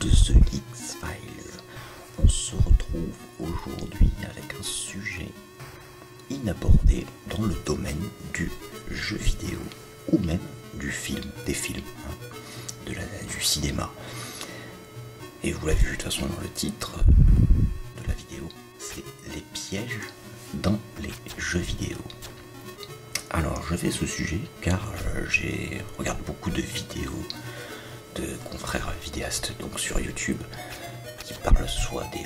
de The X-Files. On se retrouve aujourd'hui avec un sujet inabordé dans le domaine du jeu vidéo ou même du film, des films, du cinéma. Et vous l'avez vu de toute façon dans le titre de la vidéo, c'est les pièges dans les jeux vidéo. Alors je fais ce sujet car j'ai regardé beaucoup de vidéos de confrères vidéastes donc sur YouTube qui parlent soit des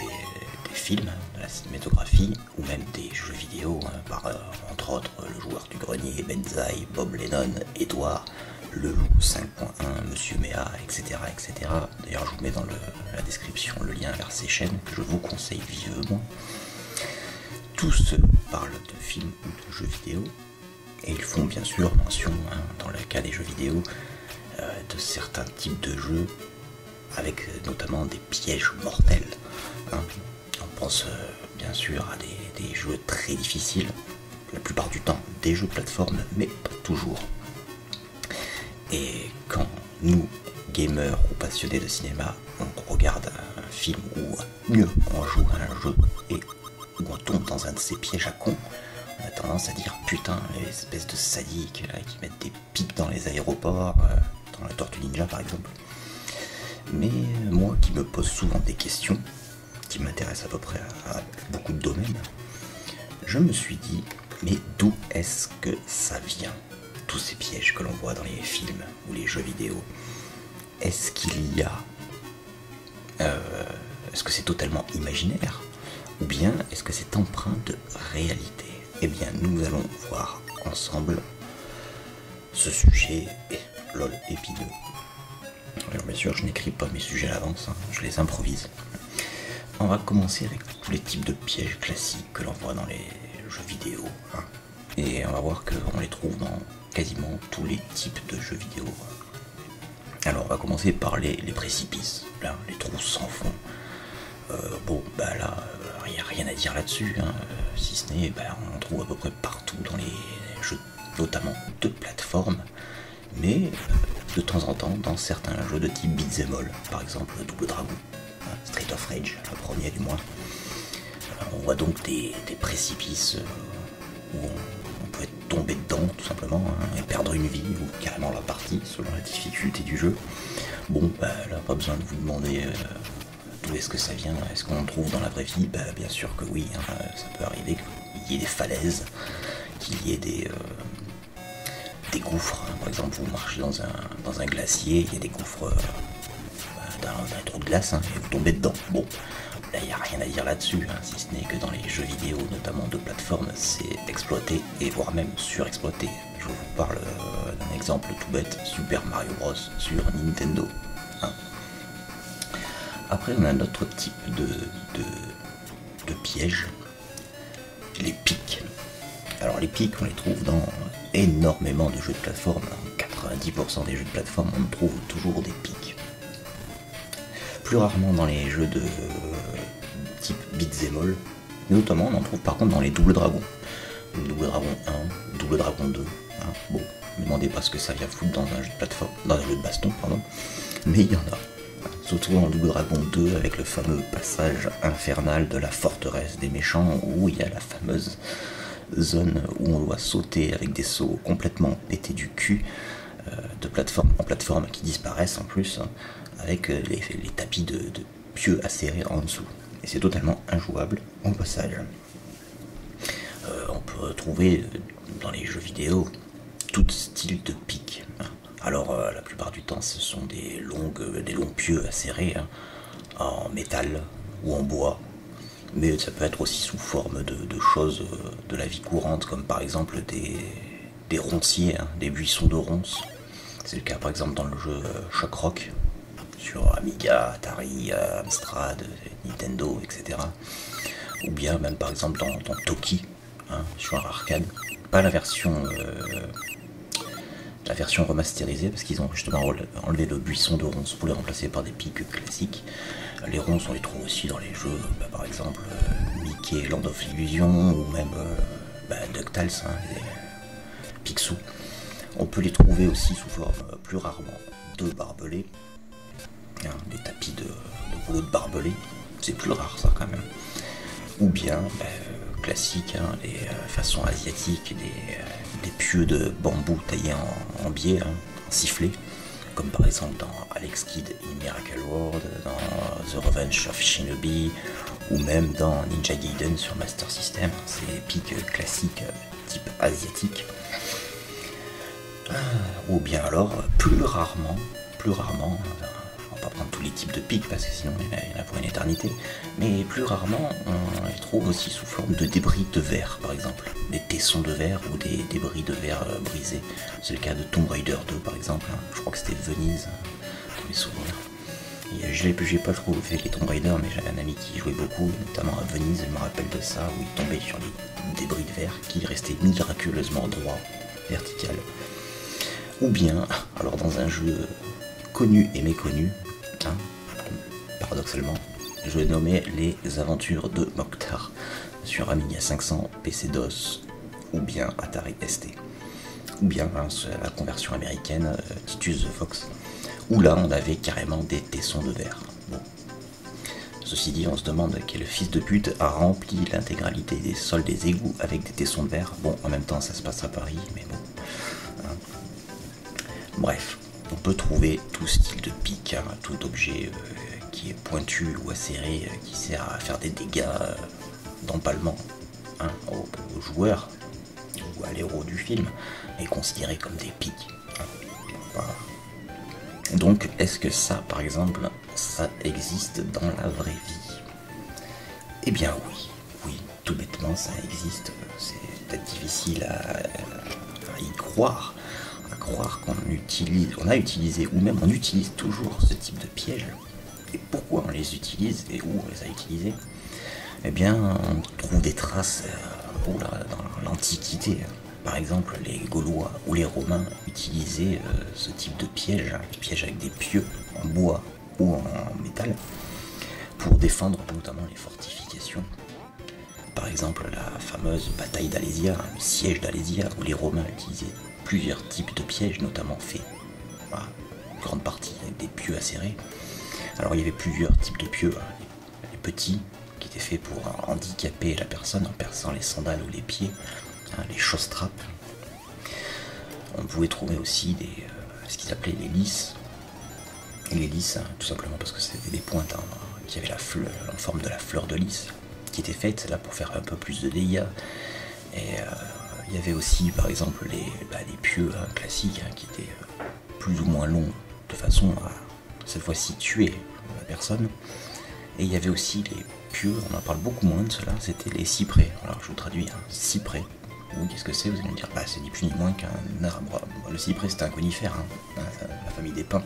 films, de la cinématographie ou même des jeux vidéo, par entre autres le joueur du grenier, Benzaï, Bob Lennon, Edouard, le loup 5.1, Monsieur Méa, etc. etc. D'ailleurs je vous mets dans la description le lien vers ces chaînes que je vous conseille vivement. Tous parlent de films ou de jeux vidéo et ils font bien sûr mention, dans le cas des jeux vidéo, de certains types de jeux avec notamment des pièges mortels. On pense bien sûr à des jeux très difficiles, la plupart du temps des jeux de plateforme, mais pas toujours. Et quand nous, gamers ou passionnés de cinéma, on regarde un film ou mieux, on joue à un jeu et où on tombe dans un de ces pièges à con, on a tendance à dire putain, les espèces de sadiques qui mettent des pics dans les aéroports, dans la Tortue Ninja par exemple. Mais moi qui me pose souvent des questions, qui m'intéressent à peu près à beaucoup de domaines, je me suis dit, mais d'où est-ce que ça vient, tous ces pièges que l'on voit dans les films ou les jeux vidéo? Est-ce qu'il y a... est-ce que c'est totalement imaginaire? Ou bien est-ce que c'est empreint de réalité? Eh bien, nous allons voir ensemble ce sujet lol épineux. Alors bien sûr, je n'écris pas mes sujets à l'avance, je les improvise. On va commencer avec tous les types de pièges classiques que l'on voit dans les jeux vidéo. Et on va voir qu'on les trouve dans quasiment tous les types de jeux vidéo. Alors on va commencer par les précipices, là, les trous sans fond. Là, il n'y a rien à dire là-dessus, si ce n'est, on en trouve à peu près partout dans les jeux, notamment de plateforme, mais de temps en temps dans certains jeux de type beat'em all, par exemple Double Dragon, Street of Rage, le premier du moins. On voit donc des précipices où on peut être tombé dedans tout simplement, et perdre une vie ou carrément la partie selon la difficulté du jeu. Là pas besoin de vous demander d'où est-ce que ça vient, est-ce qu'on le trouve dans la vraie vie? Bien sûr que oui, ça peut arriver qu'il y ait des falaises, qu'il y ait des gouffres, par exemple vous marchez dans un glacier, il y a des gouffres d'un trou de glace, et vous tombez dedans. Là il n'y a rien à dire là-dessus, si ce n'est que dans les jeux vidéo, notamment de plateforme, c'est exploité et voire même surexploité. Je vous parle d'un exemple tout bête, Super Mario Bros sur Nintendo. Après on a un autre type de piège, les pics. Alors les pics on les trouve dans énormément de jeux de plateforme, 90% des jeux de plateforme on trouve toujours des pics. Plus rarement dans les jeux de type beat'em all, notamment on en trouve par contre dans les Double Dragon. Double Dragon 1, Double Dragon 2, ne me demandez pas ce que ça vient foutre dans un jeu de plateforme, dans un jeu de baston, pardon, mais il y en a. Surtout dans Double Dragon 2 avec le fameux passage infernal de la forteresse des méchants où il y a la fameuse zone où on doit sauter avec des sauts complètement pétés du cul de plateforme en plateforme qui disparaissent en plus, avec les tapis de pieux acérés en dessous. Et c'est totalement injouable au passage. On peut trouver dans les jeux vidéo tout style de pics. Alors la plupart du temps ce sont des longs pieux acérés en métal ou en bois, mais ça peut être aussi sous forme de choses de la vie courante, comme par exemple des ronciers, des buissons de ronces. C'est le cas par exemple dans le jeu Shock Rock sur Amiga, Atari, Amstrad, Nintendo, etc. Ou bien même par exemple dans Toki, sur un arcade, pas la version remasterisée parce qu'ils ont justement enlevé le buisson de ronces pour les remplacer par des pics classiques. Les ronces on les trouve aussi dans les jeux, par exemple Mickey Land of Illusion ou même DuckTales, les Picsou. On peut les trouver aussi sous forme plus rarement de barbelés hein, des tapis de rouleaux de barbelés, c'est plus rare ça quand même. Ou bien, classique, hein, les façons asiatiques, des pieux de bambou taillés en biais, hein, en sifflet, comme par exemple dans Alex Kidd in Miracle World, dans The Revenge of Shinobi, ou même dans Ninja Gaiden sur Master System. C'est des pics classiques type asiatique. Ou bien alors, plus rarement, on va pas prendre tous les types de pics parce que sinon il y en a pour une éternité, mais plus rarement on les trouve aussi sous forme de débris de verre, par exemple, des tessons de verre ou des débris de verre brisés. C'est le cas de Tomb Raider 2 par exemple, hein. Je crois que c'était Venise, pour mes souvenirs. J'ai pas trop fait les Tomb Raider, mais j'avais un ami qui jouait beaucoup, notamment à Venise, je me rappelle de ça, où il tombait sur les débris de verre qui restaient miraculeusement droits, vertical. Ou bien, alors dans un jeu connu et méconnu, hein, paradoxalement, je vais nommer Les Aventures de Mokhtar sur Amiga 500, PC-DOS ou bien Atari ST. Ou bien hein, la conversion américaine Titus the Fox, où là on avait carrément des tessons de verre. Bon. Ceci dit, on se demande quel fils de pute a rempli l'intégralité des sols des égouts avec des tessons de verre. Bon, en même temps ça se passe à Paris, mais bon. Hein. Bref, on peut trouver tout style de pic, hein, tout objet qui est pointu ou acéré, qui sert à faire des dégâts d'empalement hein, aux joueurs ou à l'héros du film, est considéré comme des pics. Hein. Voilà. Donc, est-ce que ça, par exemple, ça existe dans la vraie vie? Eh bien oui, tout bêtement, ça existe. C'est peut-être difficile à y croire. On a utilisé, ou même on utilise toujours ce type de pièges. Et pourquoi on les utilise et où on les a utilisés? Eh bien, on trouve des traces dans l'Antiquité. Par exemple, les Gaulois ou les Romains utilisaient ce type de pièges, des pièges avec des pieux en bois ou en métal, pour défendre notamment les fortifications. Par exemple, la fameuse bataille d'Alésia, le siège d'Alésia, où les Romains utilisaient plusieurs types de pièges, notamment faits, une grande partie avec des pieux acérés. Alors il y avait plusieurs types de pieux, hein. Les petits, qui étaient faits pour handicaper la personne en perçant les sandales ou les pieds, hein, les chausses-trappes. On pouvait trouver aussi ce qu'ils appelaient les lys. Et les lys, hein, tout simplement parce que c'était des pointes hein, qui avaient en forme de la fleur de lys, qui étaient faites là pour faire un peu plus de dégâts. Et il y avait aussi par exemple les pieux hein, classiques hein, qui étaient plus ou moins longs de façon à cette fois-ci tuer la personne. Et il y avait aussi les pieux, on en parle beaucoup moins de cela, c'était les cyprès. Alors je vous traduis, hein, cyprès. Oui, qu'est-ce que c'est? Vous allez me dire, c'est ni plus ni moins qu'un arbre. Le cyprès c'est un conifère, hein, la famille des pins,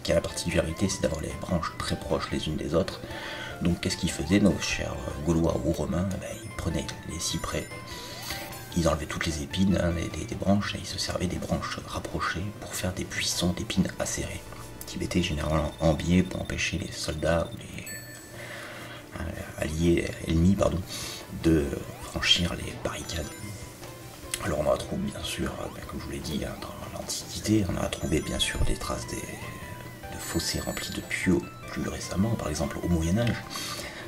qui a la particularité c'est d'avoir les branches très proches les unes des autres. Donc qu'est-ce qu'ils faisaient nos chers Gaulois ou Romains? Ils prenaient les cyprès, ils enlevaient toutes les épines hein, des branches et ils se servaient des branches rapprochées pour faire des buissons d'épines acérées, qui mettaient généralement en biais pour empêcher les soldats ou les ennemis de franchir les barricades. Alors on en retrouve bien sûr, comme je vous l'ai dit, hein, dans l'Antiquité, on a trouvé bien sûr des traces de fossés remplis de pieux plus récemment, par exemple au Moyen-Âge,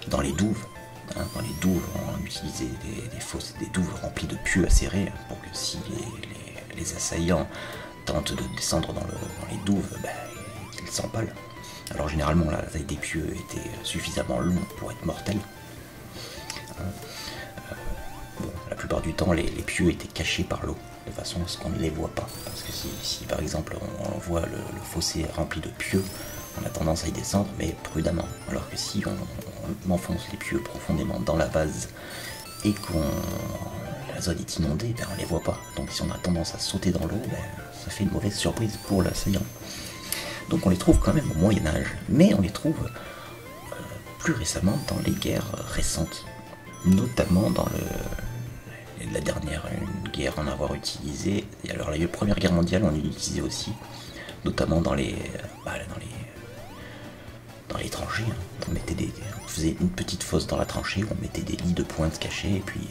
dans les douves. Hein, dans les douves, on utilisait des douves remplies de pieux acérés pour que si les assaillants tentent de descendre dans les douves, ils s'empalent. Alors généralement la taille des pieux était suffisamment longue pour être mortelle. Hein. Bon, la plupart du temps les pieux étaient cachés par l'eau, de façon à ce qu'on ne les voit pas. Parce que si par exemple on voit le fossé rempli de pieux, on a tendance à y descendre, mais prudemment. Alors que si on enfonce les pieux profondément dans la vase et la zone est inondée, on ne les voit pas. Donc si on a tendance à sauter dans l'eau, ça fait une mauvaise surprise pour l'assaillant. Donc on les trouve quand même au Moyen-Âge, mais on les trouve plus récemment dans les guerres récentes, notamment dans la dernière guerre en avoir utilisé. Et alors la Première Guerre mondiale, on l'utilisait aussi, notamment dans les tranchées. Hein. On faisait une petite fosse dans la tranchée où on mettait des lits de pointe cachés, et puis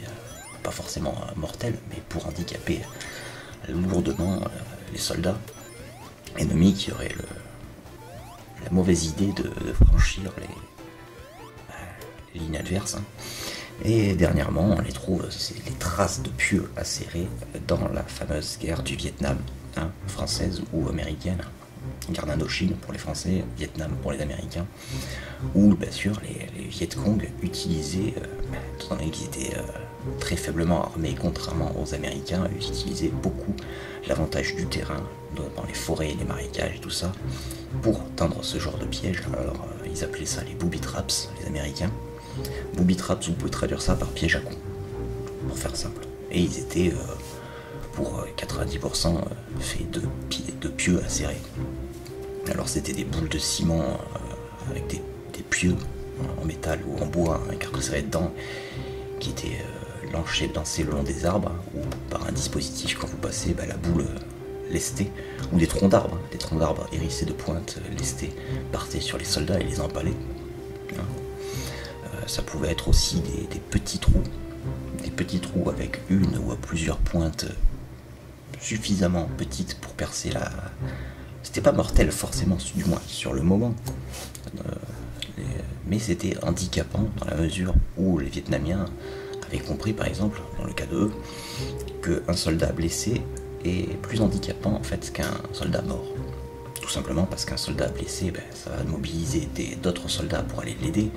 pas forcément mortels, mais pour handicaper lourdement les soldats ennemis qui auraient la mauvaise idée de franchir les lignes adverses. Hein. Et dernièrement, on les trouve, c'est les traces de pieux acérés dans la fameuse guerre du Vietnam, hein, française ou américaine. Guerre d'Indochine pour les Français, Vietnam pour les Américains, où bien sûr les Viet Cong utilisaient, étant donné qu'ils étaient très faiblement armés contrairement aux Américains, utilisaient beaucoup l'avantage du terrain, dans les forêts, les marécages et tout ça, pour tendre ce genre de piège. Alors ils appelaient ça les booby traps, les Américains. Booby traps, vous pouvez traduire ça par piège à con, pour faire simple. Et ils étaient pour 90% faits de pieux acérés. Alors c'était des boules de ciment avec des pieux en métal ou en bois incarcérés dedans, qui étaient lancés le long des arbres, ou par un dispositif quand vous passez la boule lestée, ou des troncs d'arbres hérissés de pointes lestées partaient sur les soldats et les empalaient. Hein. Ça pouvait être aussi des petits trous avec une ou plusieurs pointes suffisamment petites pour percer la... C'était pas mortel forcément, du moins sur le moment, mais c'était handicapant dans la mesure où les Vietnamiens avaient compris, par exemple, dans le cas de eux, qu'un soldat blessé est plus handicapant en fait qu'un soldat mort. Tout simplement parce qu'un soldat blessé, ça va mobiliser d'autres soldats pour aller l'aider,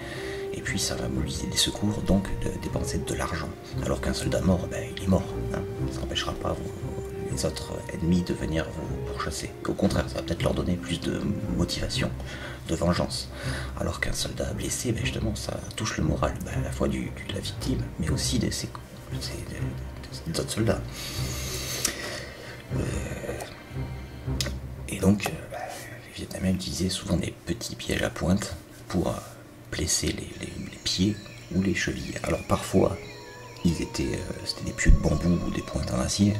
et puis ça va mobiliser des secours, donc de dépenser de l'argent. Alors qu'un soldat mort, il est mort. Hein. Ça n'empêchera pas les autres ennemis de venir vous pourchasser. Au contraire, ça va peut-être leur donner plus de motivation, de vengeance. Alors qu'un soldat blessé, justement, ça touche le moral à la fois de la victime, mais aussi des autres soldats. Et donc, les Vietnamiens utilisaient souvent des petits pièges à pointe pour blesser les pieds ou les chevilles. Alors parfois, c'était des pieux de bambou ou des pointes en acier,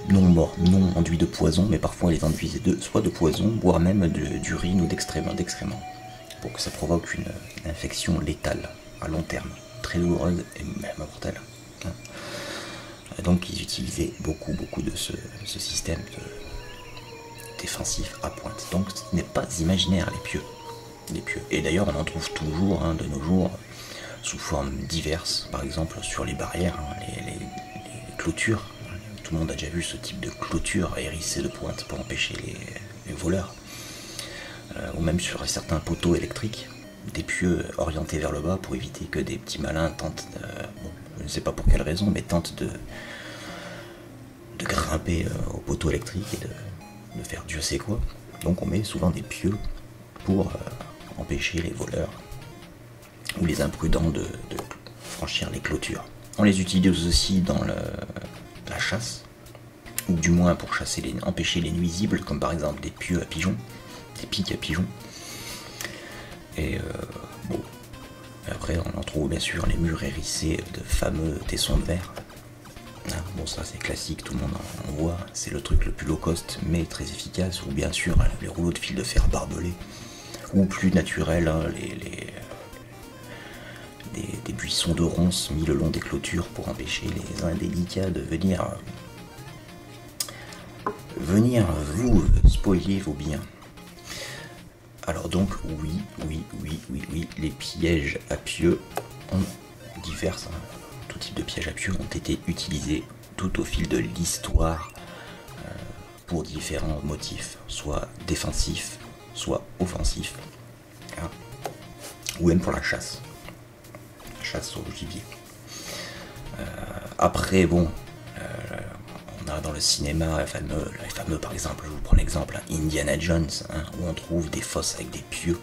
non enduits de poison, mais parfois ils enduisaient soit de poison, voire même d'urine ou d'excréments, pour que ça provoque une infection létale à long terme, très douloureuse et même mortelle. Et donc ils utilisaient beaucoup de ce système défensif à pointe. Donc ce n'est pas imaginaire les pieux. Et d'ailleurs on en trouve toujours de nos jours sous formes diverses, par exemple sur les barrières, les clôtures. Tout le monde a déjà vu ce type de clôture hérissée de pointe pour empêcher les voleurs, ou même sur certains poteaux électriques, des pieux orientés vers le bas pour éviter que des petits malins tentent, je ne sais pas pour quelle raison, mais tentent de grimper au poteau électrique et de faire Dieu sait quoi. Donc on met souvent des pieux pour empêcher les voleurs ou les imprudents de franchir les clôtures. On les utilise aussi dans la chasse, ou du moins pour empêcher les nuisibles, comme par exemple des pieux à pigeons, des pics à pigeons. Et après on en trouve bien sûr les murs hérissés de fameux tessons de verre. Bon, ça c'est classique, tout le monde en voit, c'est le truc le plus low cost mais très efficace, ou bien sûr les rouleaux de fil de fer barbelés, ou plus naturel, des buissons de ronces mis le long des clôtures pour empêcher les indélicats de venir vous spoiler vos biens. Alors donc oui, les pièges à pieux tout type de pièges à pieux ont été utilisés tout au fil de l'histoire pour différents motifs, soit défensifs, soit offensifs, ou même pour la chasse au gibier. Après, on a dans le cinéma les fameux par exemple, je vous prends l'exemple, Indiana Jones, où on trouve des fosses avec des pieux,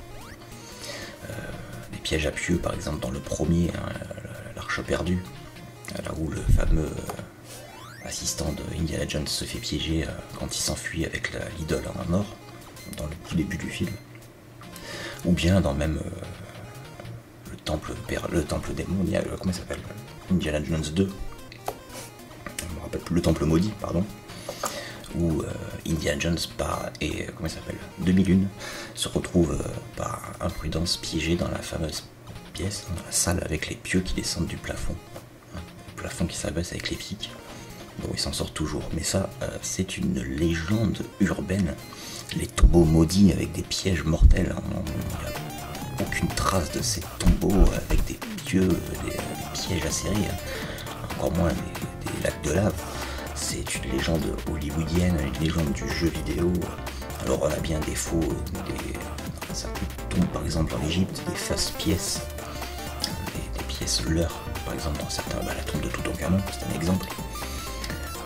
des pièges à pieux, par exemple dans le premier, l'Arche perdue, là où le fameux assistant de Indiana Jones se fait piéger quand il s'enfuit avec l'idole en or, dans le tout début du film, ou bien dans même le temple démoniaque, comment ça s'appelle, Indiana Jones 2, je me rappelle plus, le temple maudit, pardon, où Indiana Jones et comment il s'appelle, 2001 se retrouve par imprudence piégé dans la fameuse pièce, dans la salle avec les pieux qui descendent du plafond, le plafond qui s'abaisse avec les pics. Bon, il s'en sort toujours, mais ça c'est une légende urbaine les tombeaux maudits avec des pièges mortels. Il n'y a aucune trace de ces tombeaux avec des dieux, des pièges acérés, encore moins des lacs de lave. C'est une légende hollywoodienne, une légende du jeu vidéo. Alors on a bien des faux, ça tombe par exemple en Égypte, des fausses pièces, des pièces leurres, par exemple dans certains, la tombe de Toutankhamon, c'est un exemple,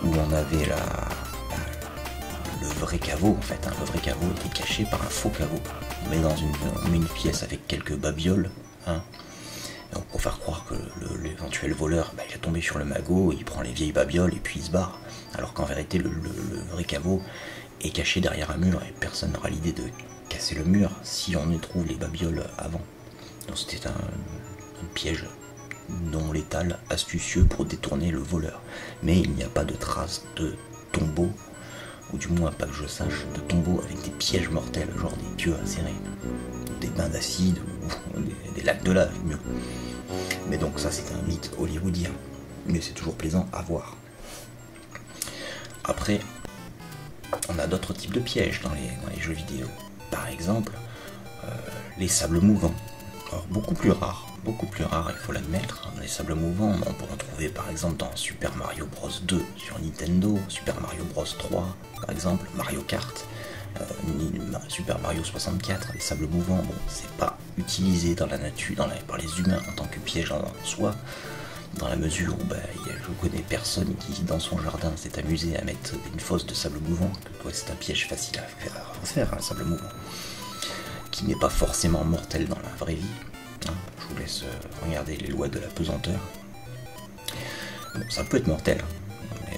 où on avait le vrai caveau en fait, hein, le vrai caveau était caché par un faux caveau. On met une pièce avec quelques babioles, hein, donc pour faire croire que l'éventuel voleur, il a tombé sur le magot, il prend les vieilles babioles et puis il se barre. Alors qu'en vérité le vrai caveau est caché derrière un mur et personne n'aura l'idée de casser le mur si on y trouve les babioles avant. Donc c'était un piège non létal, astucieux pour détourner le voleur. Mais il n'y a pas de traces de tombeau, ou du moins pas que je sache, de tombeau avec des pièges mortels, genre des dieux acérés, des bains d'acide ou des lacs de lave, mieux. Mais donc ça c'est un mythe hollywoodien, mais c'est toujours plaisant à voir. Après, on a d'autres types de pièges dans les jeux vidéo. Par exemple, les sables mouvants. Alors, beaucoup plus rares, il faut l'admettre. Les sables mouvants, on peut en trouver par exemple dans Super Mario Bros 2 sur Nintendo, Super Mario Bros 3 par exemple, Mario Kart, Super Mario 64. Les sables mouvants, bon, c'est pas utilisé dans la nature, par les humains en tant que piège en soi, dans la mesure où je connais personne qui dans son jardin s'est amusé à mettre une fosse de sable mouvant. C'est un piège facile à faire, un sable mouvant, qui n'est pas forcément mortel dans la vraie vie. Hein, je vous laisse regarder les lois de la pesanteur. Bon, ça peut être mortel, mais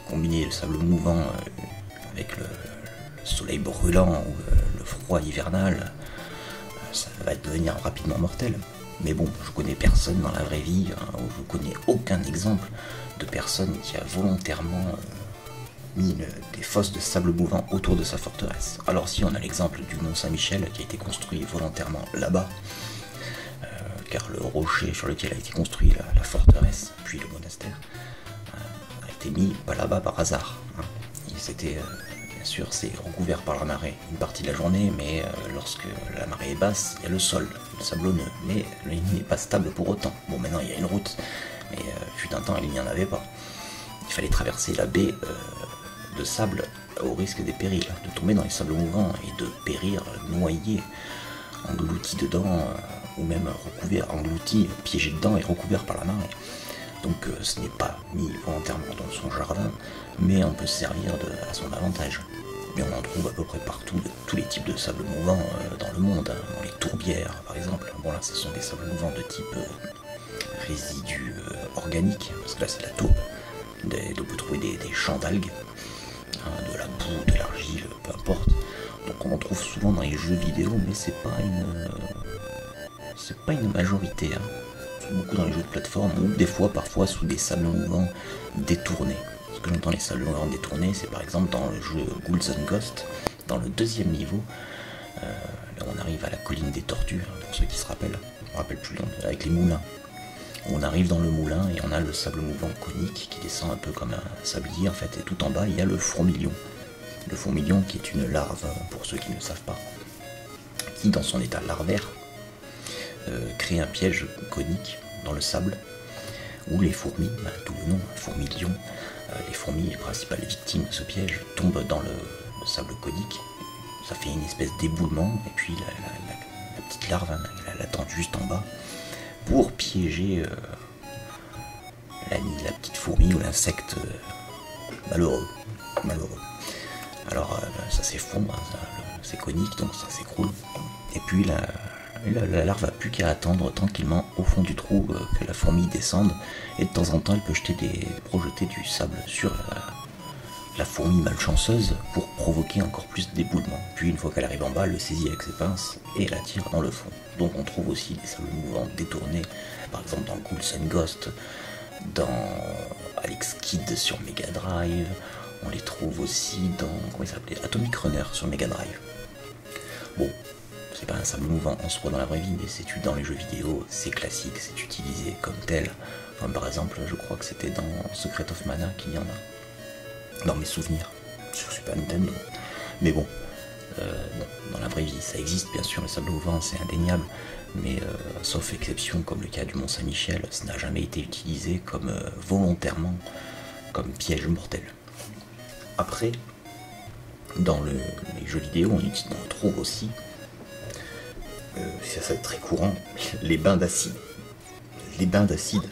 combiner le sable mouvant avec le soleil brûlant ou le froid hivernal, ça va devenir rapidement mortel. Mais bon, je connais personne dans la vraie vie, hein, je connais aucun exemple de personne qui a volontairement mis des fosses de sable mouvant autour de sa forteresse. Alors si on a l'exemple du Mont Saint-Michel qui a été construit volontairement là-bas, car le rocher sur lequel a été construit la forteresse, puis le monastère, a été mis pas là-bas par hasard. Hein. C'était, bien sûr, c'est recouvert par la marée une partie de la journée, mais lorsque la marée est basse, il y a le sol, le sablonneux, mais il n'est pas stable pour autant. Bon, maintenant il y a une route, mais fut un temps il n'y en avait pas. Il fallait traverser la baie de sable au risque des périls, de tomber dans les sables mouvants et de périr noyé, englouti dedans, ou même recouvert, englouti, piégé dedans et recouvert par la marée. Donc ce n'est pas mis volontairement dans son jardin, mais on peut se servir à son avantage. Mais on en trouve à peu près partout, de tous les types de sables mouvants dans le monde, hein, dans les tourbières par exemple. Bon là ce sont des sables mouvants de type résidus organiques, parce que là c'est de la tourbe. On peut trouver des champs d'algues, hein, de la boue, de l'argile, peu importe. Donc on en trouve souvent dans les jeux vidéo, mais c'est pas une majorité. Hein. Beaucoup dans les jeux de plateforme, ou des fois, parfois, sous des sables mouvants détournés. Ce que j'entends les sables mouvants détournés, c'est par exemple dans le jeu Ghouls and Ghosts, dans le deuxième niveau, là on arrive à la colline des tortues, pour ceux qui se rappellent, je me rappelle plus, avec les moulins. On arrive dans le moulin et on a le sable mouvant conique qui descend un peu comme un sablier en fait, et tout en bas il y a le fourmilion. Le fourmilion qui est une larve, pour ceux qui ne savent pas, qui dans son état larvaire crée un piège conique dans le sable, où les fourmis, d'où le nom, fourmilion, les fourmis, les principales victimes de ce piège, tombent dans le sable conique, ça fait une espèce d'éboulement, et puis la petite larve, hein, elle attend juste en bas, pour piéger la petite fourmi ou l'insecte malheureux. Alors ça s'effondre, hein, c'est conique, donc ça s'écroule, et puis la larve n'a plus qu'à attendre tranquillement au fond du trou que la fourmi descende, et de temps en temps elle peut projeter du sable sur la fourmi malchanceuse pour provoquer encore plus d'éboulement. Puis une fois qu'elle arrive en bas, elle le saisit avec ses pinces et la tire dans le fond. Donc on trouve aussi des sables mouvants détournés, par exemple dans Ghouls and Ghosts, dans Alex Kidd sur Mega Drive, on les trouve aussi dans, comment il s'appelait, Atomic Runner sur Mega Drive. Bon, c'est pas un sable mouvant en soi dans la vraie vie, mais c'est dans les jeux vidéo, c'est classique, c'est utilisé comme tel. Enfin, par exemple, je crois que c'était dans Secret of Mana qu'il y en a, dans mes souvenirs, sur Super Nintendo. Mais bon, Non, dans la vraie vie, ça existe bien sûr, les sables mouvants, c'est indéniable, mais sauf exception, comme le cas du Mont Saint-Michel, ça n'a jamais été utilisé comme volontairement comme piège mortel. Après, dans les jeux vidéo, on trouve aussi, c'est très courant, les bains d'acide. Les bains d'acide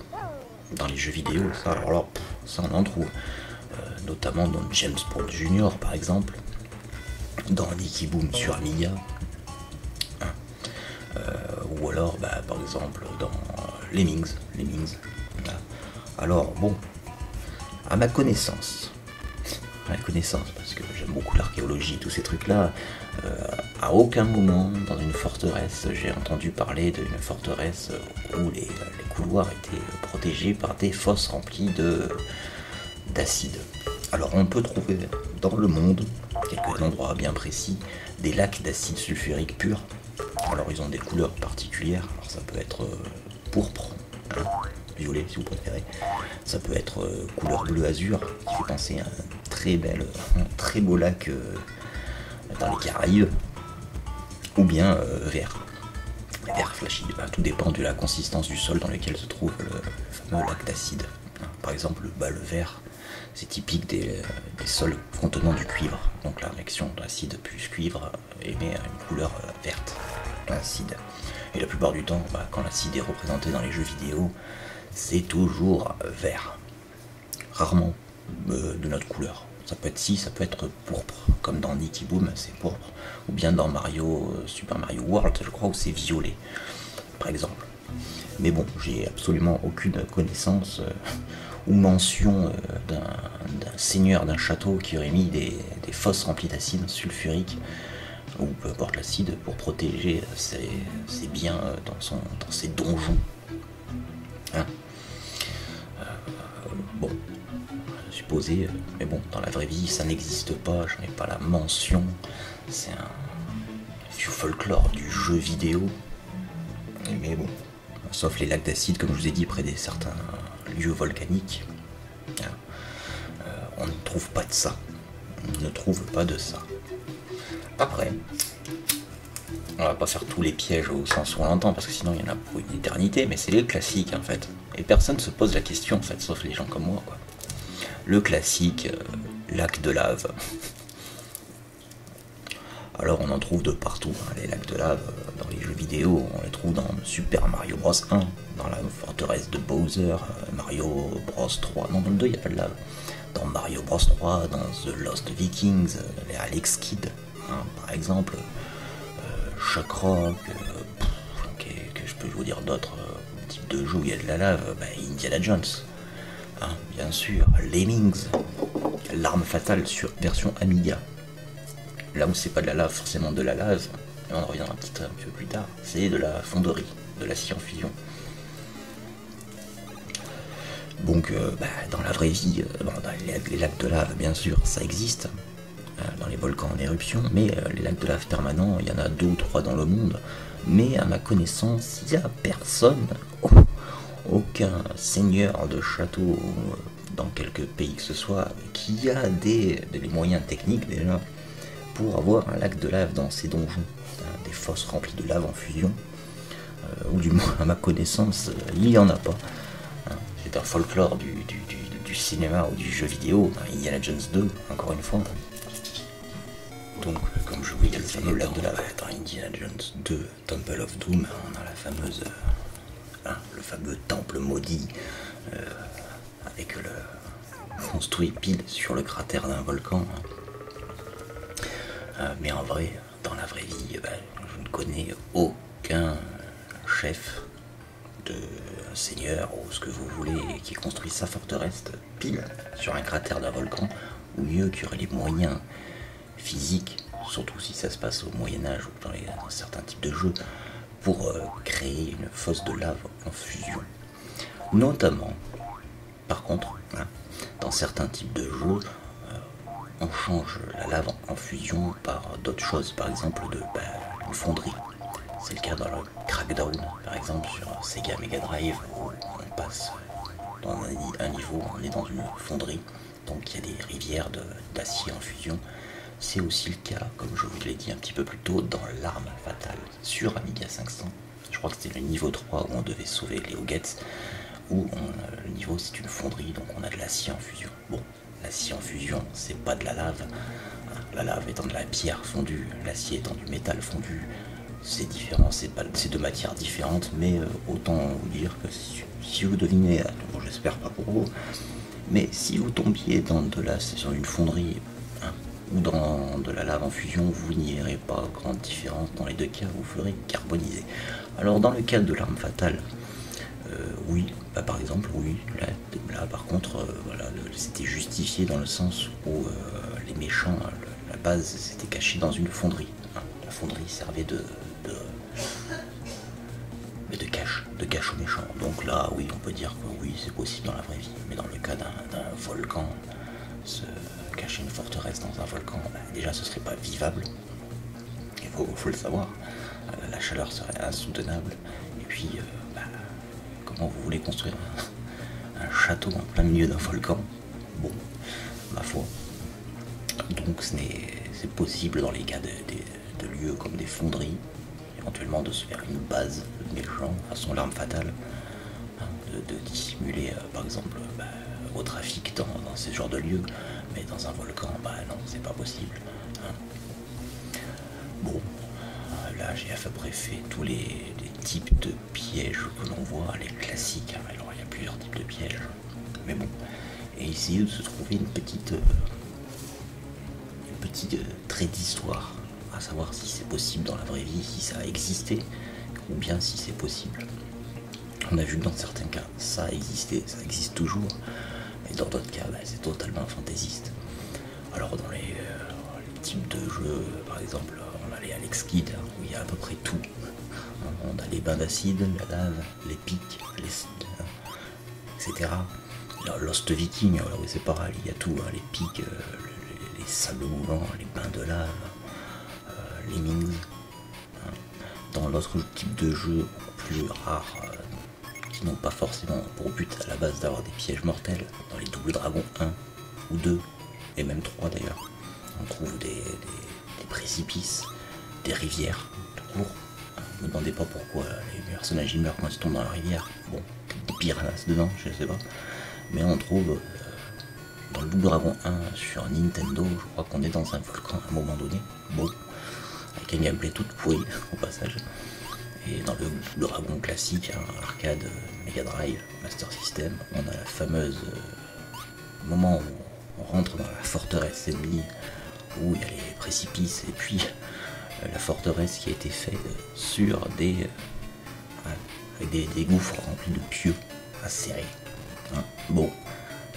dans les jeux vidéo, ça, alors là, ça on en trouve, notamment dans James Bond Junior par exemple, dans Nicky Boom sur Amiga, ou alors par exemple dans Lemmings. Alors bon, à ma connaissance, parce que j'aime beaucoup l'archéologie, tous ces trucs-là, à aucun moment dans une forteresse, j'ai entendu parler d'une forteresse où les couloirs étaient protégés par des fosses remplies d'acide. Alors on peut trouver dans le monde, quelques endroits bien précis, des lacs d'acide sulfurique pur. Alors ils ont des couleurs particulières, alors ça peut être pourpre, violet si vous préférez, ça peut être couleur bleu azur, qui fait penser à un très beau lac dans les Caraïbes, ou bien vert flashy. Tout dépend de la consistance du sol dans lequel se trouve le fameux lac d'acide. Par exemple, le vert, c'est typique des sols contenant du cuivre, donc la réaction d'acide plus cuivre émet une couleur verte, acide. Et la plupart du temps, quand l'acide est représenté dans les jeux vidéo, c'est toujours vert, rarement de notre couleur. Ça peut être ça peut être pourpre, comme dans Nicky Boom, c'est pourpre, ou bien dans Super Mario World, je crois, où c'est violet, par exemple. Mais bon, j'ai absolument aucune connaissance ou mention d'un seigneur d'un château qui aurait mis des fosses remplies d'acide sulfurique, ou peu importe l'acide, pour protéger ses biens dans ses donjons. Bon, supposé, mais bon, dans la vraie vie, ça n'existe pas, je n'ai pas la mention, c'est du folklore du jeu vidéo, mais bon, sauf les lacs d'acide, comme je vous ai dit, près des certains lieux volcaniques, on ne trouve pas de ça, on ne trouve pas de ça. Après, on va pas faire tous les pièges au sens où on l'entend, parce que sinon il y en a pour une éternité, mais c'est les classiques en fait, et personne se pose la question en fait, sauf les gens comme moi, quoi. Le classique lac de lave. Alors on en trouve de partout, les lacs de lave dans les jeux vidéo, on les trouve dans Super Mario Bros 1, dans la forteresse de Bowser, Mario Bros 3, non dans le 2 il n'y a pas de lave, dans Mario Bros 3, dans The Lost Vikings, les Alex Kidd, par exemple, Shockrock, que je peux vous dire d'autres types de jeux où il y a de la lave, Indiana Jones. Bien sûr, Lemmings, l'arme fatale sur version Amiga. Là où c'est pas de la lave, forcément de la lave, et on en reviendra un peu plus tard, c'est de la fonderie, de l'acier en fusion. Donc, dans la vraie vie, dans les lacs de lave, bien sûr, ça existe, dans les volcans en éruption, mais les lacs de lave permanents, il y en a 2 ou 3 dans le monde, mais à ma connaissance, il n'y a personne, aucun seigneur de château dans quelque pays que ce soit qui a des moyens techniques déjà pour avoir un lac de lave dans ses donjons, des fosses remplies de lave en fusion, ou du moins à ma connaissance il n'y en a pas. C'est un folklore du cinéma ou du jeu vidéo, Indiana Jones 2 encore une fois. Donc comme je vous dis, le fameux lac de lave dans Indiana Jones 2 Temple of Doom, on a la fameuse le fameux temple maudit avec le construit pile sur le cratère d'un volcan. Mais en vrai, dans la vraie vie, je ne connais aucun chef de seigneur ou ce que vous voulez qui construit sa forteresse pile sur un cratère d'un volcan, ou mieux qui aurait les moyens physiques, surtout si ça se passe au Moyen-Âge ou dans certains types de jeux, pour créer une fosse de lave en fusion. Notamment, par contre, dans certains types de jeux, on change la lave en fusion par d'autres choses, par exemple une fonderie. C'est le cas dans le Crackdown, par exemple, sur Sega Mega Drive, où on passe dans un niveau, on est dans une fonderie, donc il y a des rivières d'acier en fusion, c'est aussi le cas, comme je vous l'ai dit un petit peu plus tôt, dans l'arme fatale sur Amiga 500. Je crois que c'était le niveau 3 où on devait sauver les Hoggets, où le niveau c'est une fonderie, donc on a de l'acier en fusion. Bon, l'acier en fusion, c'est pas de la lave. La lave étant de la pierre fondue, l'acier étant du métal fondu, c'est différent, c'est deux matières différentes, mais autant vous dire que si vous devinez, bon, j'espère pas pour vous, mais si vous tombiez dans sur une fonderie ou dans de la lave en fusion, vous n'y verrez pas grande différence. Dans les deux cas, vous ferez carboniser. Alors dans le cas de l'arme fatale, oui, par exemple, oui, là par contre, voilà, c'était justifié dans le sens où les méchants, la base, s'était cachée dans une fonderie. La fonderie servait de cache aux méchants. Donc là, oui, on peut dire que oui, c'est possible dans la vraie vie. Mais dans le cas d'un volcan, se cacher une forteresse dans un volcan, déjà ce serait pas vivable. Il faut le savoir. La chaleur serait insoutenable. Et puis, comment vous voulez construire un château en plein milieu d'un volcan? Bon, ma foi. Donc c'est possible dans les cas de lieux comme des fonderies, éventuellement de se faire une base de méchants, façon l'arme fatale, de dissimuler par exemple au trafic dans ce genre de lieux, mais dans un volcan, non, c'est pas possible. Bon, là j'ai à peu près fait tous les types de pièges que l'on voit, les classiques. Alors il y a plusieurs types de pièges, mais bon, et essayer de se trouver une petite trait d'histoire, à savoir si c'est possible dans la vraie vie, si ça a existé, ou bien si c'est possible. On a vu que dans certains cas, ça a existé, ça existe toujours, mais dans d'autres cas, c'est totalement fantaisiste. Alors dans les types de jeux, par exemple, on a les Alex Kidd, où il y a à peu près tout. On a les bains d'acide, la lave, les pics, etc. Alors, Lost Viking, alors oui, c'est pareil, il y a tout, les pics, les sables mouvants, les bains de lave, les mines. Dans l'autre type de jeu plus rares, qui n'ont pas forcément pour but à la base d'avoir des pièges mortels, dans les Double Dragons 1 ou 2, et même 3 d'ailleurs, on trouve des précipices, des rivières, tout court. Ne me demandez pas pourquoi les personnages meurent quand ils tombent dans la rivière. Bon, des piranhas dedans, je sais pas. Mais on trouve dans le Double Dragon 1 sur Nintendo, je crois qu'on est dans un volcan à un moment donné. Bon, avec un gameplay tout pourri au passage. Et dans le Double Dragon classique, arcade, Mega Drive, Master System, on a la fameuse moment où on rentre dans la forteresse ennemie, où il y a les précipices, et puis la forteresse qui a été faite sur avec des gouffres remplis de pieux acérés. Bon,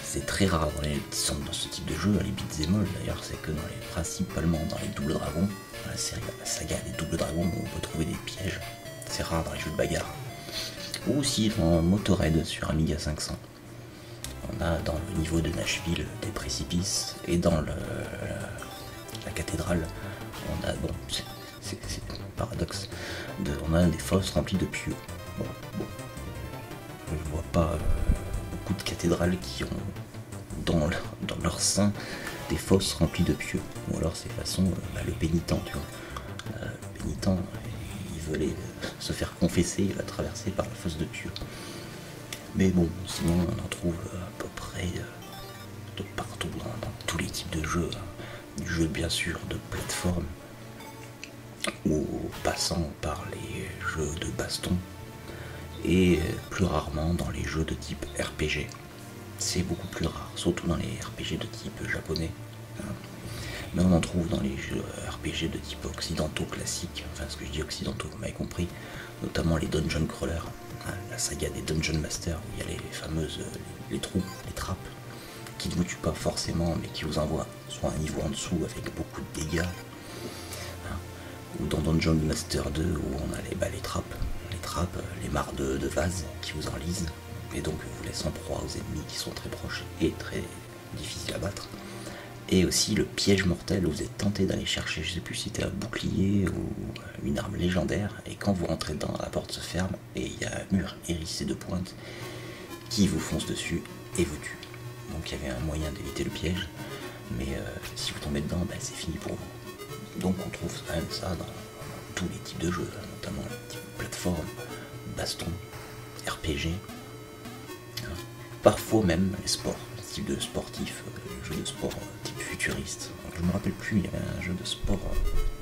c'est très rare dans ce type de jeu, les beat'em all d'ailleurs, c'est que principalement dans les Double Dragons, dans la saga des Double Dragons, où on peut trouver des pièges, c'est rare dans les jeux de bagarre. Ou aussi dans Motorhead sur Amiga 500. On a dans le niveau de Nashville des précipices, et dans la cathédrale, on a, bon, c'est un paradoxe, on a des fosses remplies de pieux. Bon. Je vois pas beaucoup de cathédrales qui ont dans leur sein des fosses remplies de pieux. Ou alors c'est façon le pénitent, tu vois. Le pénitent, il veut se faire confesser, il va traverser par la fosse de pieux. Mais bon, sinon on en trouve à peu près de partout, dans tous les types de jeux. Du jeu bien sûr de plateforme, ou passant par les jeux de baston, et plus rarement dans les jeux de type RPG. C'est beaucoup plus rare, surtout dans les RPG de type japonais. Mais on en trouve dans les jeux RPG de type occidentaux classiques, enfin ce que je dis occidentaux, vous m'avez compris, notamment les Dungeon Crawlers, la saga des Dungeon Masters, où il y a les fameuses les trous, les trappes, qui ne vous tuent pas forcément, mais qui vous envoient soit un niveau en dessous avec beaucoup de dégâts, ou dans Dungeon Master 2 où on a les trappes, les mares de vase qui vous enlisent, et donc vous laissent en proie aux ennemis qui sont très proches et très difficiles à battre. Et aussi le piège mortel où vous êtes tenté d'aller chercher, je sais plus si c'était un bouclier ou une arme légendaire, et quand vous rentrez dedans, la porte se ferme et il y a un mur hérissé de pointes qui vous fonce dessus et vous tue. Donc il y avait un moyen d'éviter le piège, mais si vous tombez dedans, c'est fini pour vous. Donc on trouve quand même ça dans tous les types de jeux, notamment les types de plateformes, baston, RPG, hein. Parfois même les sports, les types de sportifs, les jeux de sport type futuriste. Donc, je me rappelle plus, il y avait un jeu de sport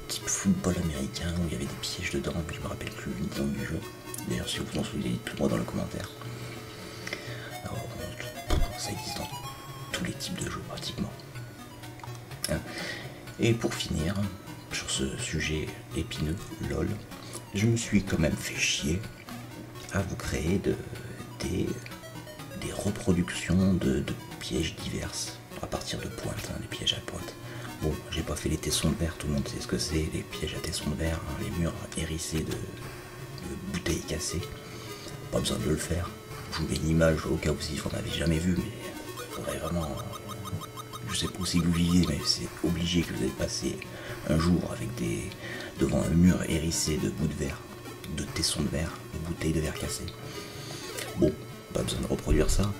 type football américain où il y avait des pièges dedans, mais je me rappelle plus le nom du jeu. D'ailleurs, si vous vous en souvenez, dites-le-moi dans le commentaire. Alors, ça existe dans tous les types de jeux pratiquement. Hein. Et pour finir, sur ce sujet épineux, LOL, je me suis quand même fait chier à vous créer des reproductions de pièges diverses à partir de pointes, hein, des pièges à pointe. Bon, j'ai pas fait les tessons de verre, tout le monde sait ce que c'est, les pièges à tessons de verre, hein, les murs hérissés de bouteilles cassées. Pas besoin de le faire. Je vous mets une image au cas où si vous n'en avez jamais vu, mais il faudrait vraiment. Je sais pas si vous vivez, mais c'est obligé que vous allez passer un jour avec devant un mur hérissé de bouts de verre, de tessons de verre, de bouteilles de verre cassées. Bon, pas besoin de reproduire ça,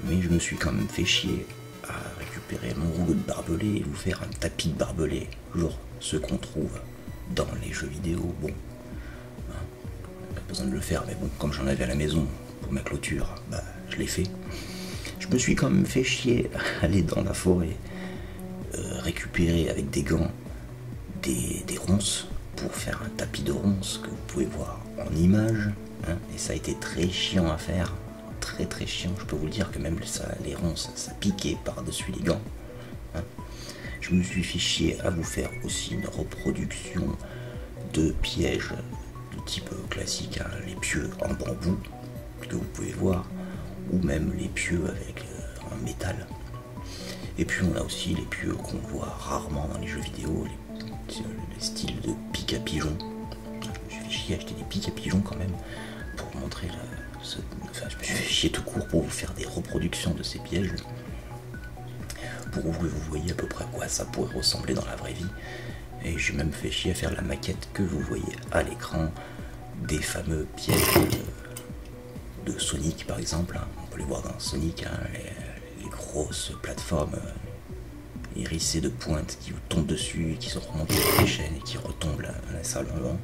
mais je me suis quand même fait chier à récupérer mon rouleau de barbelé et vous faire un tapis de barbelé, genre ceux qu'on trouve dans les jeux vidéo. Bon, hein, pas besoin de le faire, mais bon, comme j'en avais à la maison pour ma clôture, je l'ai fait. Je me suis quand même fait chier à aller dans la forêt récupérer avec des gants des ronces pour faire un tapis de ronces que vous pouvez voir en image, hein, et ça a été très chiant à faire, très très chiant. Je peux vous le dire que même ça, les ronces, ça piquait par-dessus les gants, hein. Je me suis fait chier à vous faire aussi une reproduction de pièges de type classique, hein, les pieux en bambou que vous pouvez voir, ou même les pieux avec en métal. Et puis on a aussi les pieux qu'on voit rarement dans les jeux vidéo, les styles de pique à pigeon. Je me suis fait chier à acheter des piques à pigeon quand même pour vous montrer enfin, je me suis fait chier tout court pour vous faire des reproductions de ces pièges, pour que vous voyez à peu près à quoi ça pourrait ressembler dans la vraie vie. Et j'ai même fait chier à faire la maquette que vous voyez à l'écran des fameux pièges de Sonic par exemple, hein. On peut les voir dans Sonic, hein, les grosses plateformes hérissées de pointes qui vous tombent dessus, qui sont remontées sur les chaînes et qui retombent à la salle en long.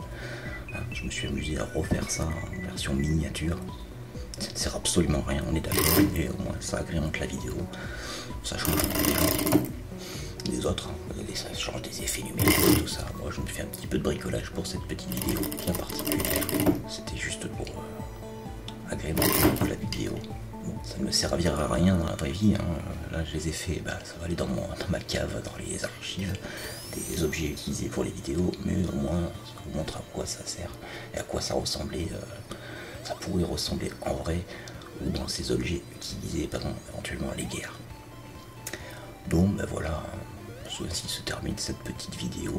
Hein, je me suis amusé à refaire ça en version miniature. Ça ne sert absolument à rien, on est d'accord, mais au moins ça agrémente la vidéo, ça change des autres, hein. Ça change des effets numériques et tout ça. Moi je me fais un petit peu de bricolage pour cette petite vidéo bien particulière, c'était juste pour agrémenter la vidéo. Bon, ça ne me servira à rien dans la vraie vie, hein. Là je les ai fait, ça va aller dans ma cave, dans les archives des objets utilisés pour les vidéos, mais au moins ça vous montre à quoi ça sert et à quoi ça ressemblait, ça pourrait ressembler en vrai ou dans ces objets utilisés pendant éventuellement les guerres. Donc voilà, ainsi se termine cette petite vidéo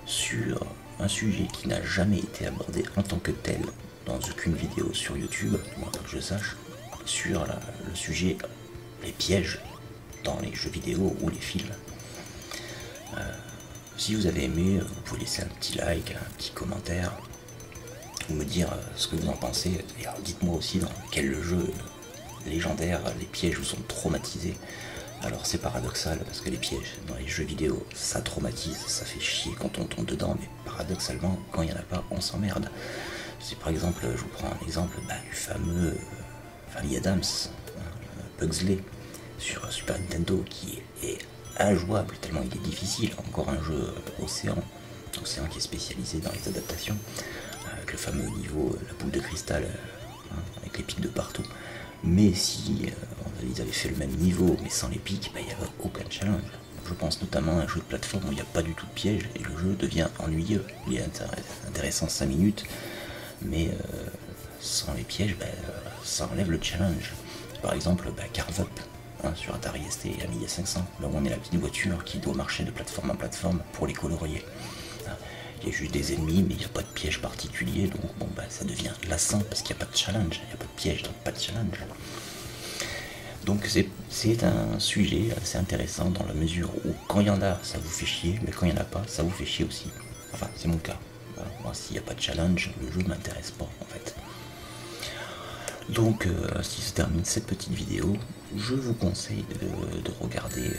sur un sujet qui n'a jamais été abordé en tant que tel dans aucune vidéo sur YouTube, moi pas que je sache, sur le sujet les pièges dans les jeux vidéo ou les films. Si vous avez aimé, vous pouvez laisser un petit like, un petit commentaire, ou me dire ce que vous en pensez. Et dites-moi aussi dans quel jeu légendaire les pièges vous ont traumatisé. Alors c'est paradoxal parce que les pièges dans les jeux vidéo ça traumatise, ça fait chier quand on tombe dedans, mais paradoxalement quand il n'y en a pas on s'emmerde. C'est par exemple, je vous prends un exemple du fameux Family Adams, Pugsley sur Super Nintendo qui est injouable tellement il est difficile. Encore un jeu Océan qui est spécialisé dans les adaptations, avec le fameux niveau, la boule de cristal, avec les pics de partout. Mais si ils avaient fait le même niveau mais sans les pics, il n'y avait aucun challenge. Je pense notamment à un jeu de plateforme où il n'y a pas du tout de piège et le jeu devient ennuyeux. Il est intéressant 5 minutes, mais sans les pièges, ça enlève le challenge. Par exemple, Carve Up sur Atari ST et Amiga 500, là où on est la petite voiture qui doit marcher de plateforme en plateforme pour les colorier. Il y a juste des ennemis, mais il n'y a pas de piège particulier, donc ça devient lassant parce qu'il n'y a pas de challenge, il n'y a pas de piège, donc pas de challenge. Donc c'est un sujet assez intéressant dans la mesure où quand il y en a, ça vous fait chier, mais quand il n'y en a pas, ça vous fait chier aussi. Enfin, c'est mon cas. Moi, s'il n'y a pas de challenge, le jeu ne m'intéresse pas, en fait. Donc, si se termine cette petite vidéo, je vous conseille de regarder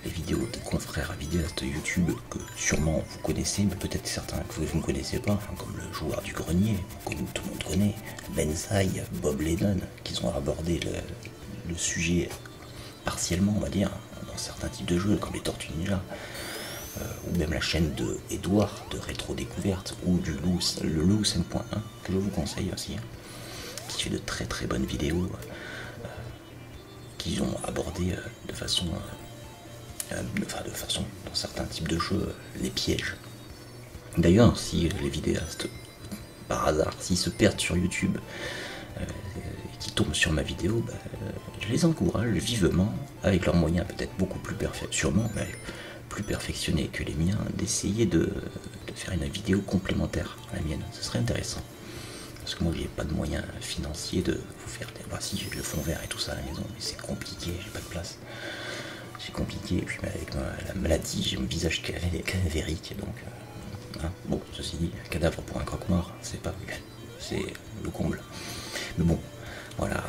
les vidéos des confrères vidéastes YouTube que sûrement vous connaissez, mais peut-être certains que vous ne connaissez pas, hein, comme le joueur du grenier, que tout le monde connaît, Benzaï, Bob Lennon, qui ont abordé le sujet partiellement, on va dire, dans certains types de jeux, comme les Tortues Ninja, ou même la chaîne de Edouard de Rétro Découverte, ou le Loup 5.1, que je vous conseille aussi, hein, qui fait de très très bonnes vidéos, qu'ils ont abordé de façon, dans certains types de jeux, les pièges. D'ailleurs, si les vidéastes, par hasard, s'ils se perdent sur YouTube, et qui tombent sur ma vidéo, je les encourage vivement, avec leurs moyens peut-être beaucoup plus perfectionnés que les miens, d'essayer de faire une vidéo complémentaire à la mienne. Ce serait intéressant. Parce que moi j'ai pas de moyens financiers de vous faire des... Bah si, j'ai le fond vert et tout ça à la maison, mais c'est compliqué, j'ai pas de place. C'est compliqué, et puis avec la maladie, j'ai un visage cadavérique, donc... hein. Bon, ceci dit, un cadavre pour un croque-mort, c'est pas... c'est le comble. Mais bon, voilà,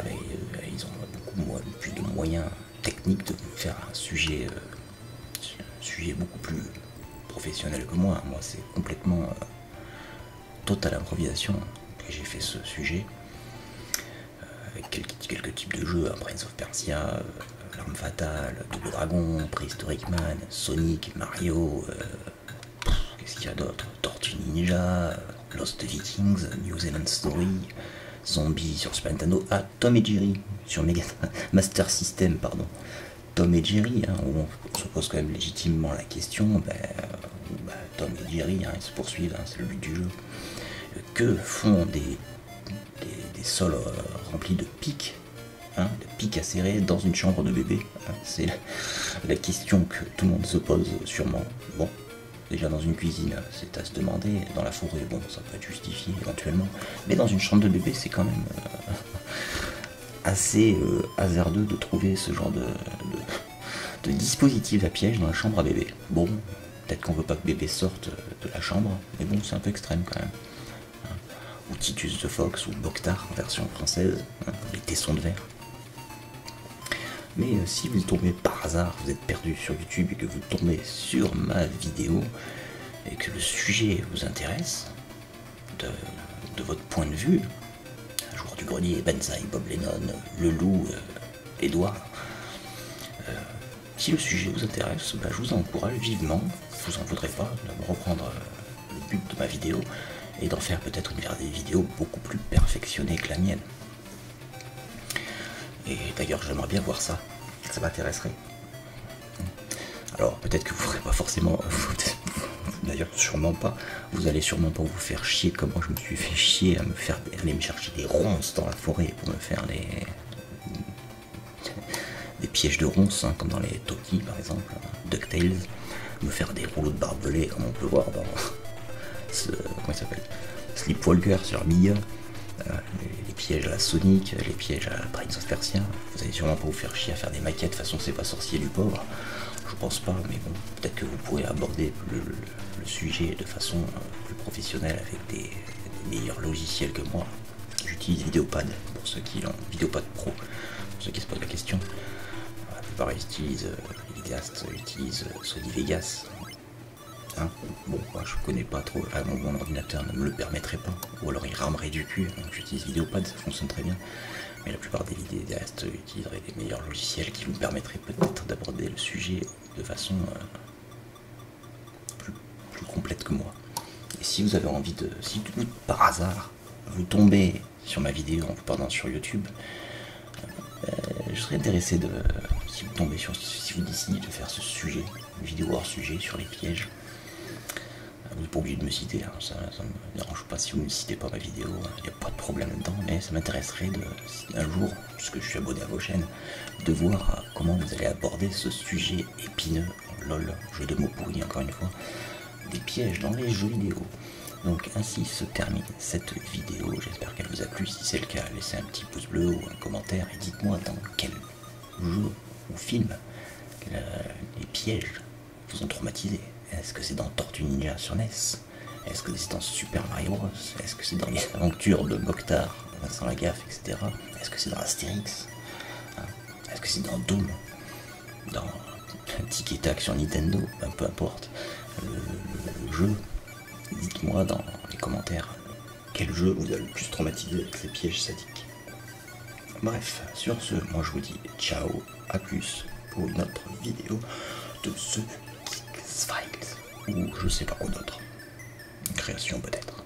ils ont beaucoup plus de moyens techniques de vous faire un sujet beaucoup plus professionnel que moi. Moi c'est complètement totale improvisation que j'ai fait ce sujet, avec quelques types de jeux, hein, Prince of Persia, L'Arme Fatale, Double Dragon, Prehistoric Man, Sonic, Mario, qu'est-ce qu'il y a d'autre, Tortue Ninja, Lost Vikings, New Zealand Story, Zombie sur Super Nintendo, Tom et Jerry sur Master System, pardon. Tom et Jerry, hein, où on se pose quand même légitimement la question, Tom et Jerry, hein, ils se poursuivent, hein, c'est le but du jeu. Que font des sols remplis de pics, hein, de pics acérés dans une chambre de bébé, hein, c'est la question que tout le monde se pose sûrement. Bon, déjà dans une cuisine, c'est à se demander, dans la forêt, bon, ça peut être justifié éventuellement, mais dans une chambre de bébé, c'est quand même assez hasardeux de trouver ce genre de dispositif à piège dans la chambre à bébé. Bon, peut-être qu'on veut pas que bébé sorte de la chambre, mais bon, c'est un peu extrême quand même. Hein. Ou Titus the Fox, ou Mokhtar en version française, hein, les tessons de verre. Mais si vous tombez par hasard, vous êtes perdu sur YouTube et que vous tombez sur ma vidéo et que le sujet vous intéresse, de votre point de vue, joueur du grenier, Benzaï, Bob Lennon, le loup, Edouard, si le sujet vous intéresse, je vous encourage vivement, vous en voudrez pas, de reprendre le but de ma vidéo et d'en faire peut-être une vidéo beaucoup plus perfectionnée que la mienne. Et d'ailleurs, j'aimerais bien voir ça m'intéresserait. Alors, peut-être que vous ne ferez pas forcément, d'ailleurs, sûrement pas, vous allez sûrement pas vous faire chier comme moi je me suis fait chier à aller me chercher des ronces dans la forêt pour me faire des pièges de ronces, hein, comme dans les Toki par exemple, DuckTales, me faire des rouleaux de barbelés comme on peut voir dans comment il s'appelle, Sleepwalker sur Amiga, les pièges à la Sonic, les pièges à la Prince of Persia. Vous allez sûrement pas vous faire chier à faire des maquettes, de toute façon c'est pas sorcier du pauvre, je pense pas, mais bon, peut-être que vous pourrez aborder le sujet de façon plus professionnelle avec des meilleurs logiciels que moi. J'utilise Vidéopad, pour ceux qui l'ont, Vidéopad Pro, pour ceux qui se posent la question. La plupart les vidéastes utilisent Sony Vegas. Hein, bon, moi je connais pas trop, mon ordinateur ne me le permettrait pas, ou alors il ramerait du cul, donc j'utilise Vidéopad, ça fonctionne très bien. Mais la plupart des vidéastes utiliseraient des meilleurs logiciels qui vous permettraient peut-être d'aborder le sujet de façon plus complète que moi. Et si vous avez envie de... Si par hasard, vous tombez sur ma vidéo en vous parlant sur YouTube, je serais intéressé de... Si vous tombez sur... Si vous décidez de faire ce sujet, une vidéo hors sujet sur les pièges, vous n'êtes pas obligé de me citer, hein, ça ne me dérange pas si vous ne me citez pas ma vidéo, il n'y a pas de problème dedans, mais ça m'intéresserait un jour, puisque je suis abonné à vos chaînes, de voir comment vous allez aborder ce sujet épineux, lol, jeu de mots pourri encore une fois, des pièges dans les jeux vidéo. Donc ainsi se termine cette vidéo, j'espère qu'elle vous a plu, si c'est le cas, laissez un petit pouce bleu ou un commentaire et dites-moi dans quel jeu ou film les pièges vous ont traumatisé. Est-ce que c'est dans Tortue Ninja sur NES? Est-ce que c'est dans Super Mario Bros? Est-ce que c'est dans les aventures de Mokhtar, Vincent Lagaffe, etc. Est-ce que c'est dans Astérix? Est-ce que c'est dans Doom? Dans tic et tac sur Nintendo, ben, peu importe le jeu. Dites-moi dans les commentaires quel jeu vous a le plus traumatisé avec ces pièges sadiques. Bref, sur ce, moi je vous dis ciao, à plus pour une autre vidéo de ce Geeks Files, ou je sais pas quoi d'autre. Une création peut-être.